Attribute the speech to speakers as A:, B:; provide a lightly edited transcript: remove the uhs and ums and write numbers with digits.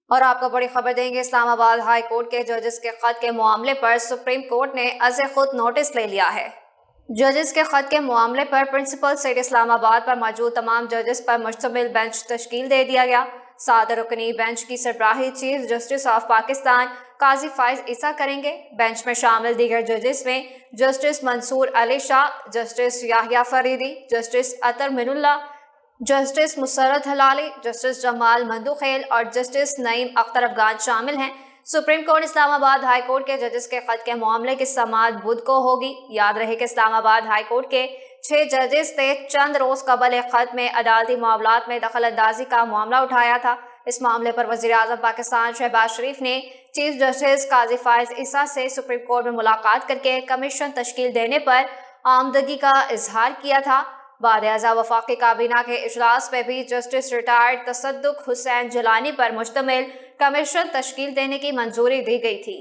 A: اور آپ کو بڑی خبر دیں گے، اسلام آباد ہائی کورٹ کے ججز کے خط کے معاملے پر سپریم کورٹ نے از خود نوٹس لے لیا ہے۔ ججز کے خط کے معاملے پر پرنسپل سیٹ اسلام آباد پر موجود تمام ججز پر مشتمل بینچ تشکیل دے دیا گیا۔ 7 رکنی بینچ کی سربراہی چیف جسٹس آف پاکستان قاضی فائز عیسیٰ کریں گے۔ بینچ میں شامل دیگر ججز میں جسٹس منصور علی شاہ، جسٹس یحییٰ فریدی، جسٹس اطہر من اللہ، جسٹس مسرت ہلالی، جسٹس جمال مندوخیل اور جسٹس نعیم اختر افغان شامل ہیں۔ سپریم کورٹ اسلام آباد ہائی کورٹ کے ججز کے خط کے معاملے کی سماعت بدھ کو ہوگی۔ یاد رہے کہ اسلام آباد ہائی کورٹ کے 6 ججز نے چند روز قبل ایک خط میں عدالتی معاملات میں دخل اندازی کا معاملہ اٹھایا تھا۔ اس معاملے پر وزیر اعظم پاکستان شہباز شریف نے چیف جسٹس قاضی فائز عیسیٰ سے سپریم کورٹ میں ملاقات کرکے کمیشن تشکیل دینے پر آمدگی کا اظہار کیا تھا۔ بعد ازاں وفاقی کابینہ کے اجلاس میں بھی جسٹس ریٹائرڈ تصدق حسین جیلانی پر مشتمل کمیشن تشکیل دینے کی منظوری دی گئی تھی۔